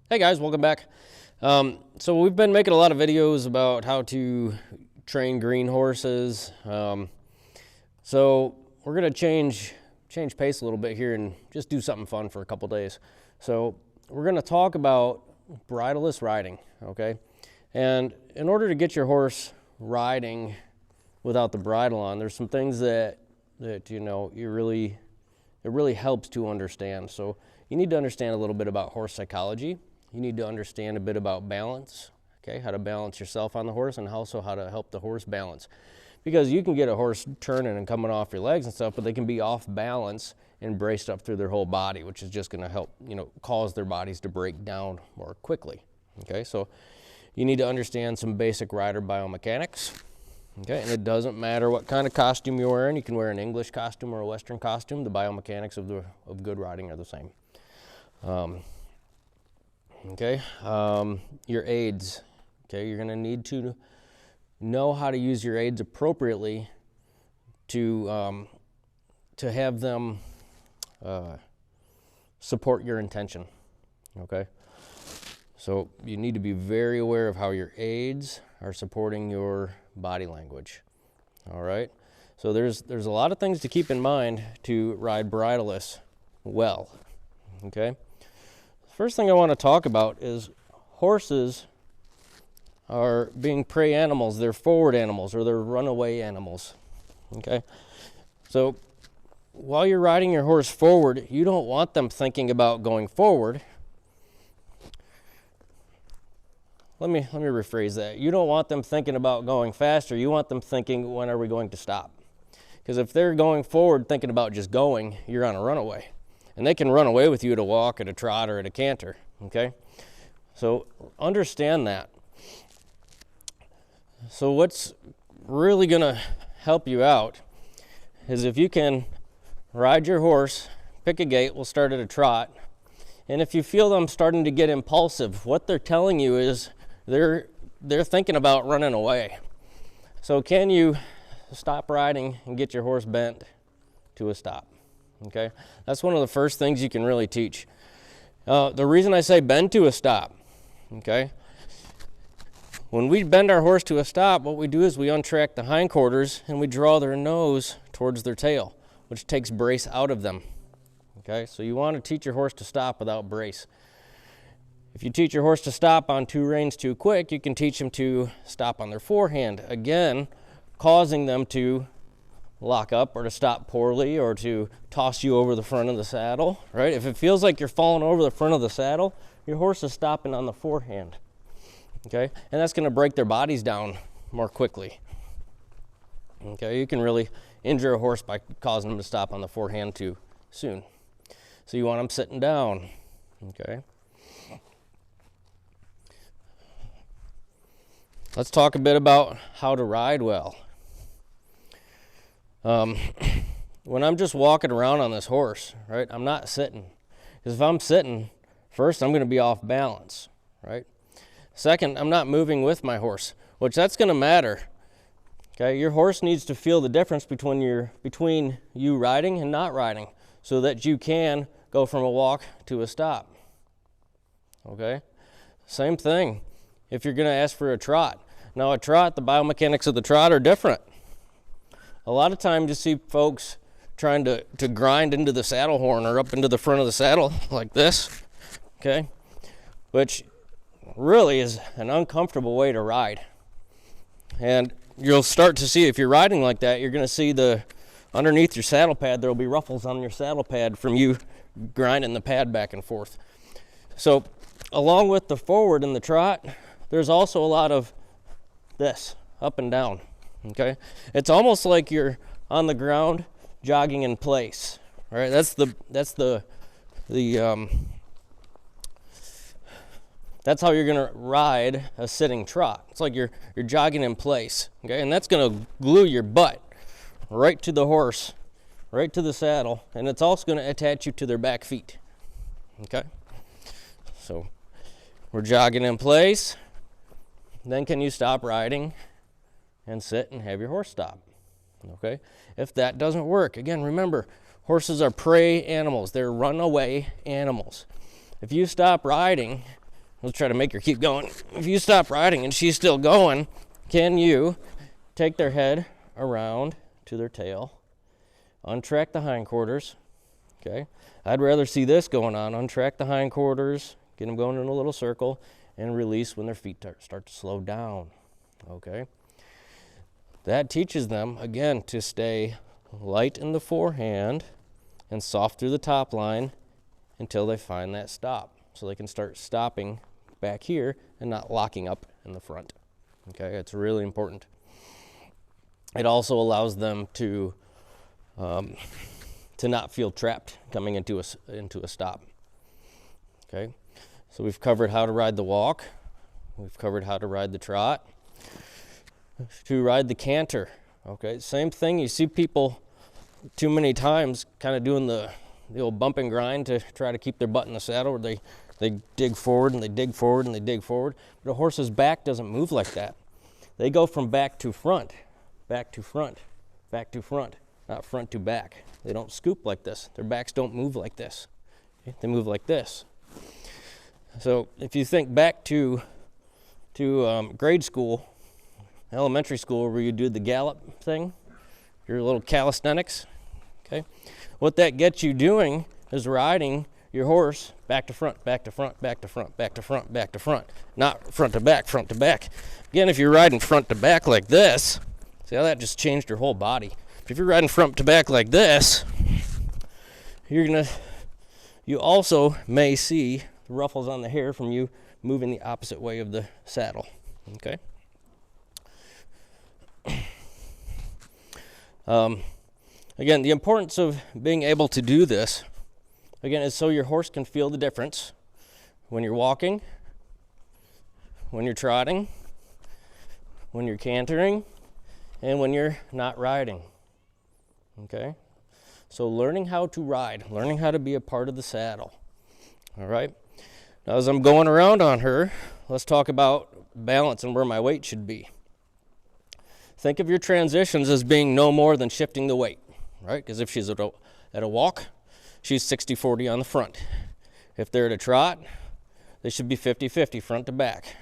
Hey guys, welcome back. So we've been making a lot of videos about how to train green horses. So we're gonna change pace a little bit here and just do something fun for a couple days. So we're gonna talk about bridle-less riding, okay? And in order to get your horse riding without the bridle on, there's some things that you know it really helps to understand. So you need to understand a little bit about horse psychology. You need to understand a bit about balance, okay? How to balance yourself on the horse and also how to help the horse balance. Because you can get a horse turning and coming off your legs and stuff, but they can be off balance and braced up through their whole body, which is just gonna help, cause their bodies to break down more quickly, okay? So you need to understand some basic rider biomechanics, okay? And it doesn't matter what kind of costume you're wearing. You can wear an English costume or a Western costume. The biomechanics of good riding are the same. Okay, your aids. Okay, you're going to need to know how to use your aids appropriately to have them support your intention. Okay, so you need to be very aware of how your aids are supporting your body language. All right, so there's a lot of things to keep in mind to ride bridleless well. Okay. First thing I want to talk about is horses are being prey animals. They're forward animals or they're runaway animals, okay? So while you're riding your horse forward, you don't want them thinking about going forward. Let me rephrase that. You don't want them thinking about going faster. You want them thinking, when are we going to stop? Because if they're going forward thinking about just going, you're on a runaway. And they can run away with you at a walk, at a trot, or at a canter, okay? So understand that. So what's really gonna help you out is if you can ride your horse, pick a gait, we'll start at a trot, and if you feel them starting to get impulsive, what they're telling you is they're thinking about running away. So can you stop riding and get your horse bent to a stop? Okay, that's one of the first things you can really teach. The reason I say bend to a stop, okay, when we bend our horse to a stop, what we do is we untrack the hindquarters and we draw their nose towards their tail, which takes brace out of them. Okay, so you want to teach your horse to stop without brace. If you teach your horse to stop on two reins too quick, you can teach them to stop on their forehand, again, causing them to lock up or to stop poorly or to toss you over the front of the saddle, right? If it feels like you're falling over the front of the saddle, your horse is stopping on the forehand, okay? And that's gonna break their bodies down more quickly, okay? You can really injure a horse by causing them to stop on the forehand too soon. So you want them sitting down, okay? Let's talk a bit about how to ride well. When I'm just walking around on this horse, right, I'm not sitting. Because if I'm sitting, first, I'm going to be off balance, right? Second, I'm not moving with my horse, which that's going to matter. Okay, your horse needs to feel the difference between you riding and not riding so that you can go from a walk to a stop. Okay? Same thing if you're going to ask for a trot. Now, a trot, the biomechanics of the trot are different. A lot of times you see folks trying to grind into the saddle horn or up into the front of the saddle like this, okay? Which really is an uncomfortable way to ride. And you'll start to see, if you're riding like that, you're gonna see underneath your saddle pad, there'll be ruffles on your saddle pad from you grinding the pad back and forth. So along with the forward and the trot, there's also a lot of this, up and down. Okay, it's almost like you're on the ground jogging in place. All right, that's how you're gonna ride a sitting trot. It's like you're jogging in place. Okay, and that's gonna glue your butt right to the horse, right to the saddle, and it's also gonna attach you to their back feet. Okay, so we're jogging in place. Then can you stop riding and sit and have your horse stop? Okay, if that doesn't work, again, remember, horses are prey animals. They're runaway animals. If you stop riding let's try to make her keep going. If you stop riding and she's still going, can you take their head around to their tail, untrack the hindquarters, okay? I'd rather see this going on, untrack the hindquarters, get them going in a little circle, and release when their feet start to slow down, okay? That teaches them, again, to stay light in the forehand and soft through the top line until they find that stop. So they can start stopping back here and not locking up in the front, okay? It's really important. It also allows them to not feel trapped coming into a stop, okay? So we've covered how to ride the walk. We've covered how to ride the trot. To ride the canter, okay? Same thing, you see people too many times kind of doing the old bump and grind to try to keep their butt in the saddle, where they dig forward and they dig forward and they dig forward. But a horse's back doesn't move like that. They go from back to front, back to front, back to front, not front to back. They don't scoop like this. Their backs don't move like this. Okay? They move like this. So if you think back to grade school, elementary school, where you do the gallop thing, your little calisthenics, okay? What that gets you doing is riding your horse back to front, back to front, back to front, back to front, back to front, not front to back, front to back. Again, if you're riding front to back like this, see how that just changed your whole body. But if you're riding front to back like this, you also may see the ruffles on the hair from you moving the opposite way of the saddle, okay? Again, the importance of being able to do this, again, is so your horse can feel the difference when you're walking, when you're trotting, when you're cantering, and when you're not riding, okay? So learning how to ride, learning how to be a part of the saddle, all right? Now, as I'm going around on her, let's talk about balance and where my weight should be. Think of your transitions as being no more than shifting the weight, right? Because if she's at a walk, she's 60-40 on the front. If they're at a trot, they should be 50-50 front to back,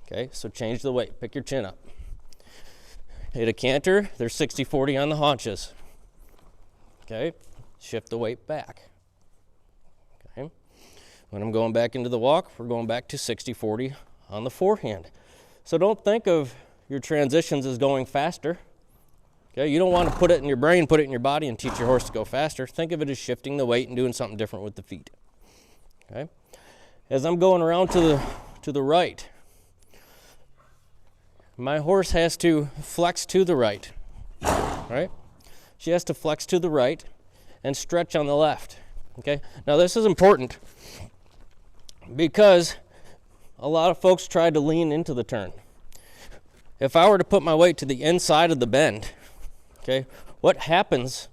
okay? So change the weight, pick your chin up. At a canter, they're 60-40 on the haunches, okay? Shift the weight back, okay? When I'm going back into the walk, we're going back to 60-40 on the forehand. So don't think of your transitions as going faster, okay? You don't want to put it in your brain, put it in your body, and teach your horse to go faster. Think of it as shifting the weight and doing something different with the feet, okay? As I'm going around to the right, my horse has to flex to the right, right? She has to flex to the right and stretch on the left, okay? Now this is important because a lot of folks try to lean into the turn. If I were to put my weight to the inside of the bend, okay, what happens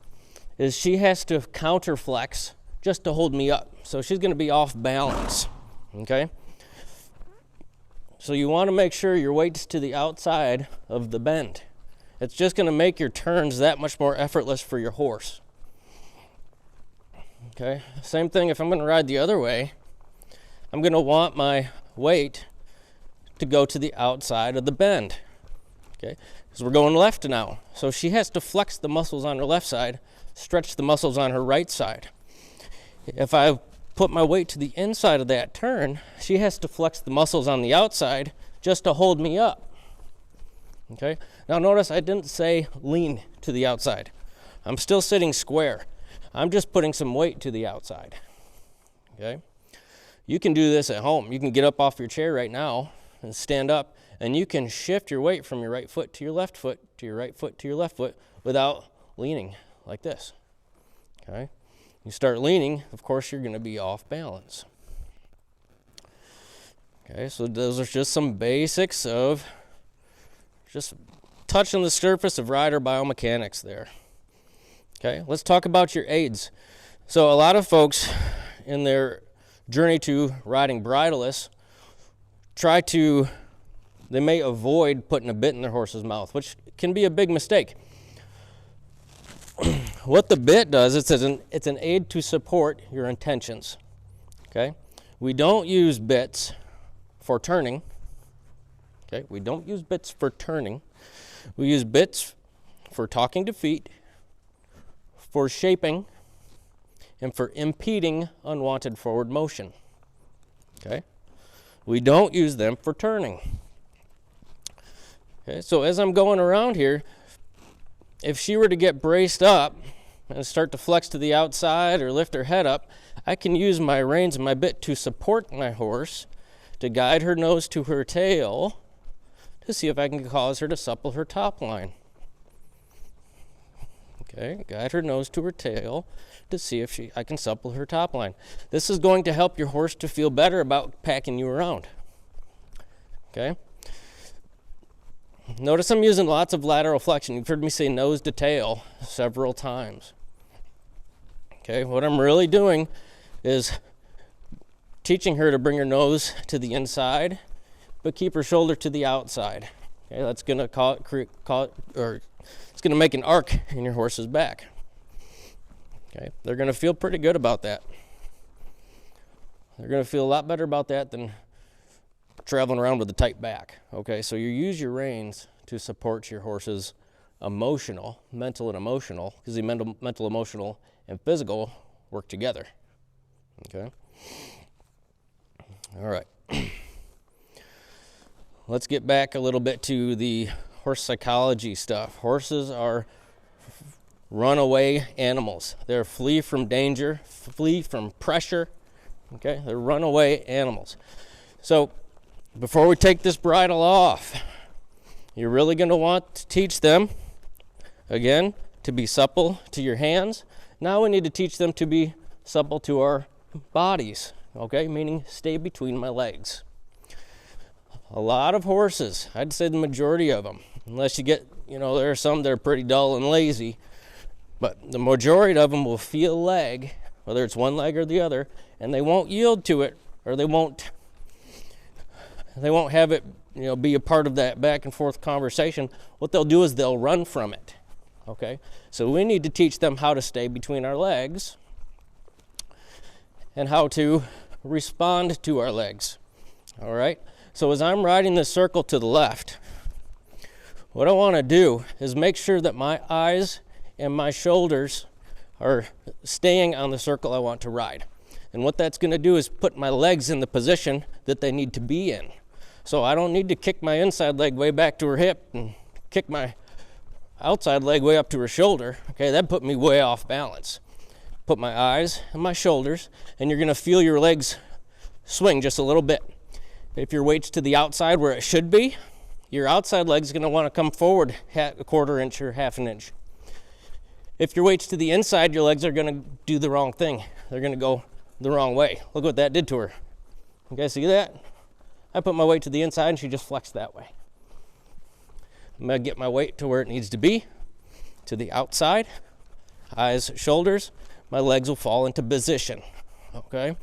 is she has to counter flex just to hold me up. So she's going to be off balance, okay? So you want to make sure your weight's to the outside of the bend. It's just going to make your turns that much more effortless for your horse, okay? Same thing if I'm going to ride the other way. I'm going to want my weight to go to the outside of the bend, okay? Because we're going left now. So she has to flex the muscles on her left side, stretch the muscles on her right side. If I put my weight to the inside of that turn, she has to flex the muscles on the outside just to hold me up, okay? Now notice I didn't say lean to the outside. I'm still sitting square. I'm just putting some weight to the outside, okay? You can do this at home. You can get up off your chair right now and stand up, and you can shift your weight from your right foot to your left foot, to your right foot to your left foot without leaning like this, okay? You start leaning, of course, you're going to be off balance. Okay, so those are just some basics of just touching the surface of rider biomechanics there. Okay, let's talk about your aids. So a lot of folks in their journey to riding bridleless they may avoid putting a bit in their horse's mouth, which can be a big mistake. What the bit does, it's an aid to support your intentions, okay? We don't use bits for turning. Okay, we don't use bits for turning. We use bits for talking to feet, for shaping, and for impeding unwanted forward motion. Okay, we don't use them for turning. Okay, so as I'm going around here, if she were to get braced up and start to flex to the outside or lift her head up, I can use my reins and my bit to support my horse, to guide her nose to her tail, to see if I can cause her to supple her top line. Okay, guide her nose to her tail to see if I can supple her top line. This is going to help your horse to feel better about packing you around. Okay. Notice I'm using lots of lateral flexion. You've heard me say nose to tail several times. Okay, what I'm really doing is teaching her to bring her nose to the inside, but keep her shoulder to the outside. Okay, that's going to it's going to make an arc in your horse's back. Okay, they're going to feel pretty good about that. They're going to feel a lot better about that than traveling around with a tight back. Okay, so you use your reins to support your horse's mental and emotional, because the mental, emotional, and physical work together. Okay. All right. Let's get back a little bit to the horse psychology stuff. Horses are runaway animals. They're flee from danger, flee from pressure. Okay, they're runaway animals. So before we take this bridle off, you're really going to want to teach them, again, to be supple to your hands. Now we need to teach them to be supple to our bodies, okay, meaning stay between my legs. A lot of horses, I'd say the majority of them, unless you get, there are some that are pretty dull and lazy, but the majority of them will feel leg, whether it's one leg or the other, and they won't yield to it, or they won't have it, be a part of that back and forth conversation. What they'll do is they'll run from it, okay? So we need to teach them how to stay between our legs and how to respond to our legs, all right? So as I'm riding this circle to the left, what I want to do is make sure that my eyes and my shoulders are staying on the circle I want to ride. And what that's going to do is put my legs in the position that they need to be in. So I don't need to kick my inside leg way back to her hip and kick my outside leg way up to her shoulder. Okay, that put me way off balance. Put my eyes and my shoulders, and you're going to feel your legs swing just a little bit. If your weight's to the outside where it should be, your outside leg's going to want to come forward a quarter inch or half an inch. If your weight's to the inside, your legs are going to do the wrong thing. They're going to go the wrong way. Look what that did to her. You guys see that? I put my weight to the inside and she just flexed that way. I'm going to get my weight to where it needs to be, to the outside, eyes, shoulders. My legs will fall into position, okay?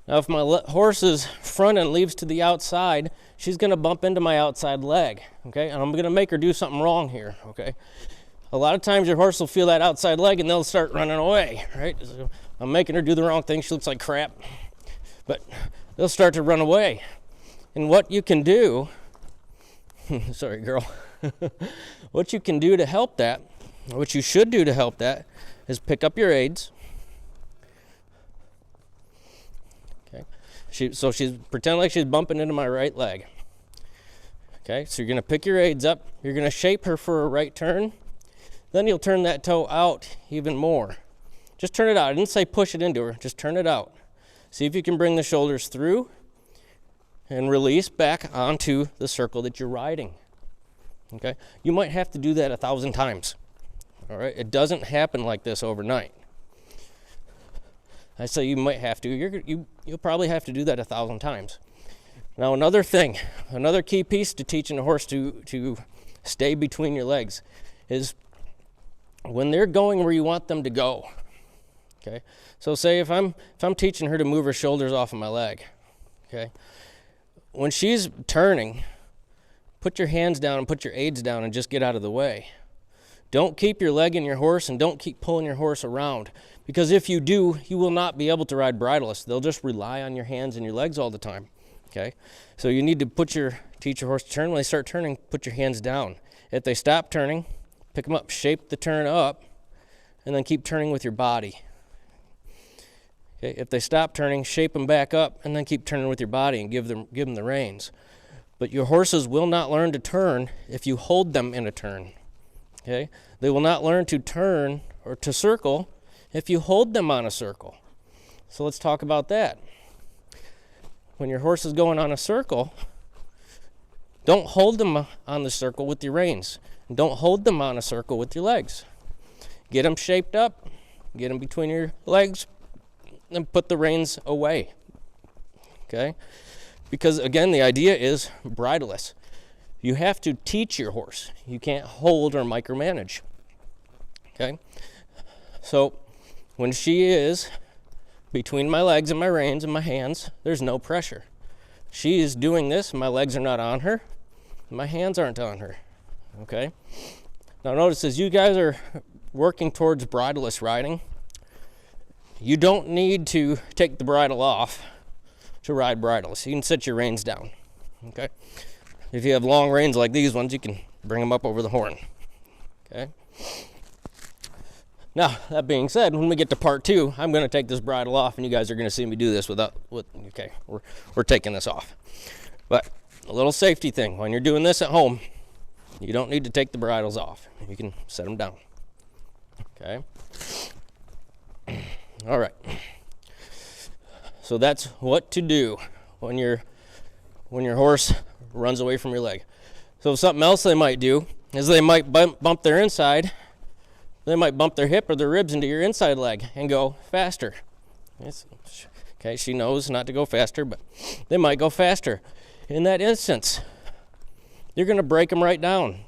Now if my horse's front end leaves to the outside, she's going to bump into my outside leg, okay? And I'm going to make her do something wrong here, okay? A lot of times your horse will feel that outside leg and they'll start running away, right? So I'm making her do the wrong thing. She looks like crap, but they'll start to run away. And what you can do, sorry girl, what you can do to help that, what you should do to help that, is pick up your aids. Okay, so she's pretend like she's bumping into my right leg. Okay, so you're going to pick your aids up. You're going to shape her for a right turn. Then you'll turn that toe out even more. Just turn it out. I didn't say push it into her. Just turn it out. See if you can bring the shoulders through and release back onto the circle that you're riding. Okay, you might have to do that 1,000 times. All right, it doesn't happen like this overnight. I say you might have to. You'll probably have to do that 1,000 times. Now another thing, another key piece to teaching a horse to stay between your legs is when they're going where you want them to go. Okay, so say if I'm teaching her to move her shoulders off of my leg. Okay, when she's turning, put your hands down and put your aids down and just get out of the way. Don't keep your leg in your horse and don't keep pulling your horse around, because if you do, you will not be able to ride bridleless. They'll just rely on your hands and your legs all the time. Okay, so you need to teach your horse to turn. When they start turning, put your hands down. If they stop turning, pick them up, shape the turn up, and then keep turning with your body. Okay, if they stop turning, shape them back up, and then keep turning with your body and give them the reins. But your horses will not learn to turn if you hold them in a turn. Okay, they will not learn to turn or to circle if you hold them on a circle. So let's talk about that. When your horse is going on a circle, don't hold them on the circle with your reins. Don't hold them on a circle with your legs. Get them shaped up, get them between your legs, and put the reins away. Okay? Because again, the idea is bridleless. You have to teach your horse. You can't hold or micromanage. Okay? So when she is between my legs and my reins and my hands, there's no pressure. She is doing this, my legs are not on her, my hands aren't on her. Okay? Now notice as you guys are working towards bridleless riding, you don't need to take the bridle off to ride bridleless. You can set your reins down. Okay? If you have long reins like these ones, you can bring them up over the horn. Okay? Now, that being said, when we get to part 2, I'm going to take this bridle off, and you guys are going to see me do this okay, we're taking this off. But a little safety thing, when you're doing this at home, you don't need to take the bridles off. You can set them down. Okay? All right. So that's what to do when your horse runs away from your leg. So something else they might do is they might bump their inside. They might bump their hip or their ribs into your inside leg and go faster. Okay, she knows not to go faster, but they might go faster. In that instance, you're going to break them right down.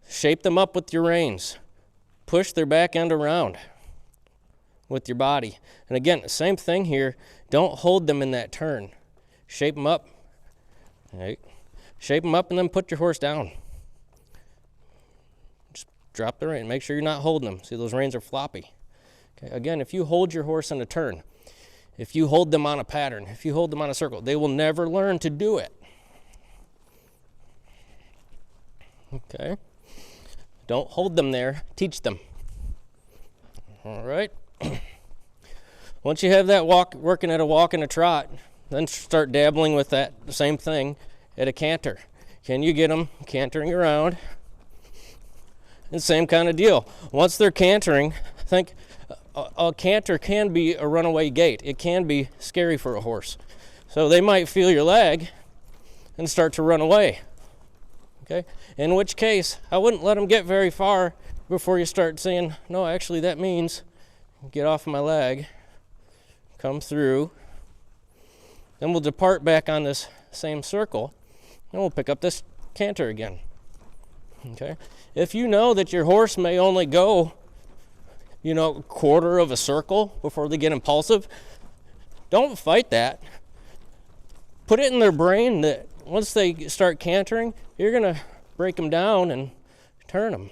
Shape them up with your reins. Push their back end around with your body. And again, the same thing here. Don't hold them in that turn. Shape them up. Right? Shape them up and then put your horse down. Drop the rein. Make sure you're not holding them. See, those reins are floppy. Okay. Again, if you hold your horse in a turn, if you hold them on a pattern, if you hold them on a circle, they will never learn to do it. Okay? Don't hold them there. Teach them. All right? Once you have that working at a walk and a trot, then start dabbling with that same thing at a canter. Can you get them cantering around? And same kind of deal. Once they're cantering, think a canter can be a runaway gait. It can be scary for a horse. So they might feel your leg and start to run away. Okay? In which case, I wouldn't let them get very far before you start saying, no, actually that means get off my leg, come through, then we'll depart back on this same circle, and we'll pick up this canter again. Okay? If you know that your horse may only go, a quarter of a circle before they get impulsive, don't fight that. Put it in their brain that once they start cantering, you're going to break them down and turn them.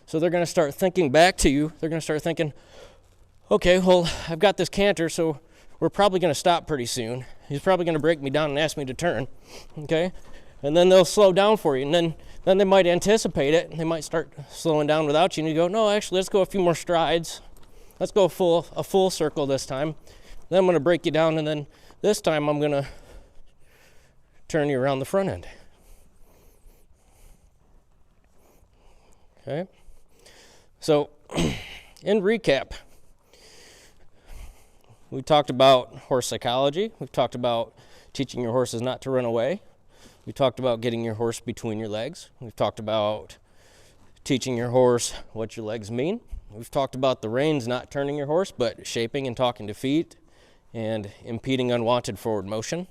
So they're going to start thinking back to you. They're going to start thinking, okay, well, I've got this canter, so we're probably going to stop pretty soon. He's probably going to break me down and ask me to turn. Okay? And then they'll slow down for you, and then they might anticipate it, and they might start slowing down without you, and you go, no, actually, let's go a few more strides. Let's go a full circle this time. Then I'm going to break you down, and then this time I'm going to turn you around the front end. Okay? So, in recap, we talked about horse psychology. We've talked about teaching your horses not to run away. We talked about getting your horse between your legs. We've talked about teaching your horse what your legs mean. We've talked about the reins not turning your horse, but shaping and talking to feet and impeding unwanted forward motion.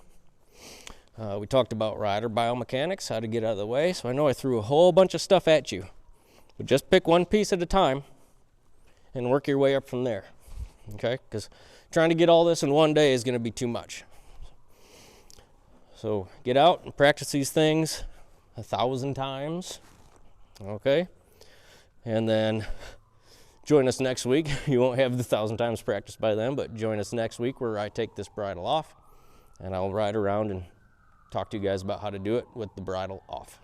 We talked about rider biomechanics, how to get out of the way. So I know I threw a whole bunch of stuff at you, but just pick one piece at a time and work your way up from there. Okay? Because trying to get all this in one day is going to be too much. So get out and practice these things 1,000 times, okay? And then join us next week. You won't have the 1,000 times practice by then, but join us next week where I take this bridle off and I'll ride around and talk to you guys about how to do it with the bridle off.